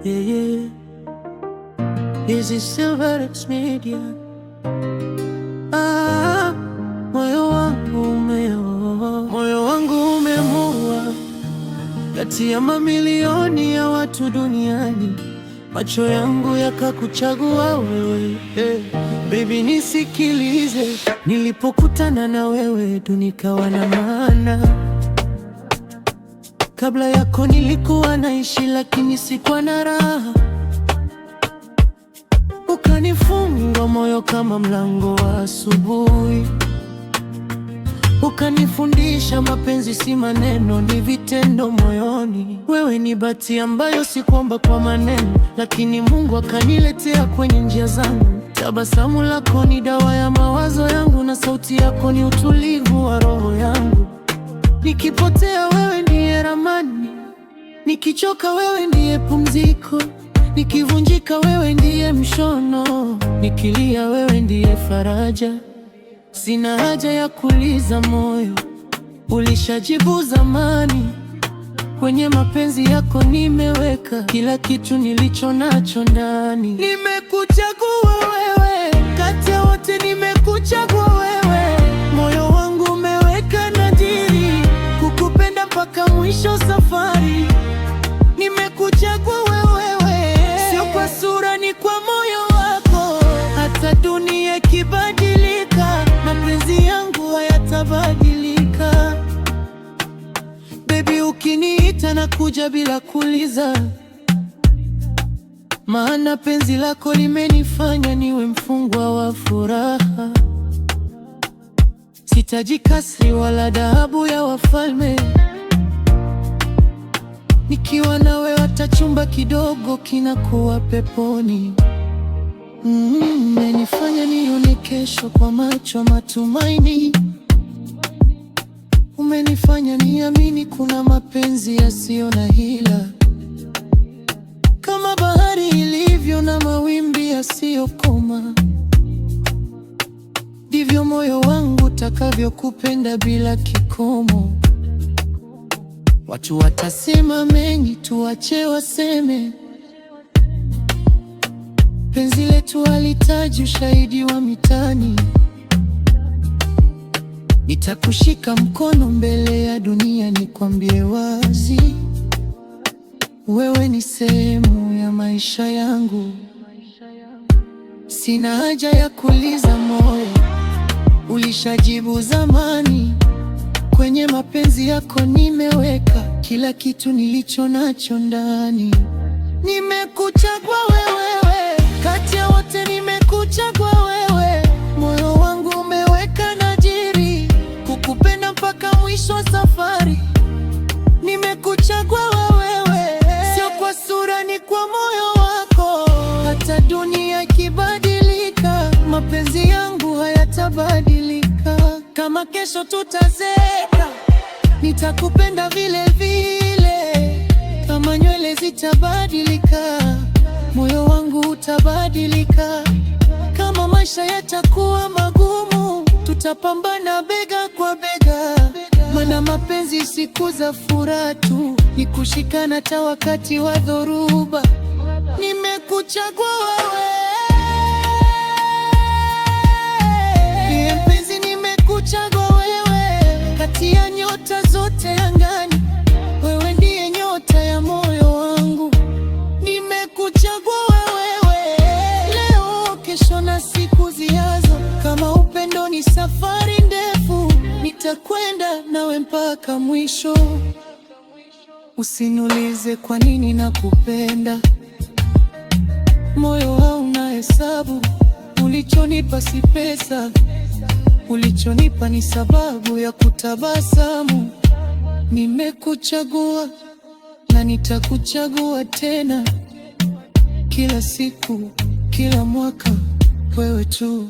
Yeah, yeah. This is Silverex Media. Moyo wangu umeamua kati ya mamilioni ya watu duniani, macho yangu yakakuchagua wewe. Baby nisikilize, nilipokutana na wewe dunia ikawa na maana. Kabla yako nilikuwa naishi, lakini sikuwa na raha. Ukanifunga moyo kama mlango wa asubuhi, ukanifundisha mapenzi si maneno, ni vitendo moyoni. Wewe ni bahati ambayo sikuomba kwa maneno, lakini Mungu akaniletea kwenye njia zangu. Tabasamu lako ni dawa ya mawazo yangu, na sauti yako ni utulivu wa roho yangu. Nikipotea wewe ndiye ramani, nikichoka wewe ndiye pumziko, nikivunjika wewe ndiye mshono, nikilia wewe ndiye faraja. Sina haja ya kuuliza moyo, ulishajibu zamani. Kwenye mapenzi yako nimeweka kila kitu nilicho nacho ndani. Nimekuchagua wewe, kati ya wote nimekuchagua wewe. Moyo wangu umeweka nadhiri, kukupenda mpaka mwisho safari. Nimekuchagua wewe, sio kwa sura, ni kwa moyo wako. Hata dunia ikibadilika, mapenzi yangu hayatabadilika. Baby, ukiniita na kuja bila kuuliza, maana penzi lako limenifanya niwe mfungwa wa furaha. Sitaji kasri wala dhahabu ya wafalme, nikiwa nawe hata chumba kidogo kinakuwa peponi. Umenifanya nione kesho kwa macho matumaini. Umenifanya niamini kuna mapenzi yasiyo na hila. Kama bahari ilivyo na mawimbi yasiyokoma, ndivyo moyo wangu utakavyokupenda bila kikomo. Watu watasema mengi, tuache waseme. Penzi letu halihitaji ushahidi wa mitaani. Nitakushika mkono mbele ya dunia, nikwambie wazi, wewe ni sehemu ya maisha yangu. Sina haja ya kuuliza moyo, ulishajibu zamani. Kwenye mapenzi yako nimeweka kila kitu nilicho nacho ndani. Nimekuchagua wewe, kati ya wote nimekuchagua wewe. Moyo wangu umeweka nadhiri, kukupenda mpaka mwisho wa safari. Nimekuchagua wewe, sio kwa sura, ni kwa moyo wako. Hata dunia ikibadilika, mapenzi yangu hayatabadilika. Kama kesho tutazeeka, nitakupenda vile vile. Kama nywele zitabadilika, moyo wangu utabadilika. Kama maisha yatakuwa magumu, tutapambana bega kwa bega. Maana mapenzi siku za furaha tu, ni kushikana hata wakati wa dhoruba. Nimekuchagua wewe, ndiye mpenzi, nimekuchagua wewe. Kati ya nyota zote angani, wewe ndiye nyota ya moyo wangu. Nimekuchagua wewe, leo, kesho na siku zijazo. Kama upendo ni safari ndefu, nitakwenda nawe mpaka mwisho. Usiniulize kwa nini nakupenda, moyo hauna hesabu. Ulichonipa si pesa, ulichonipa ni sababu ya kutabasamu. Nimekuchagua na nitakuchagua tena, kila siku, kila mwaka, wewe tu.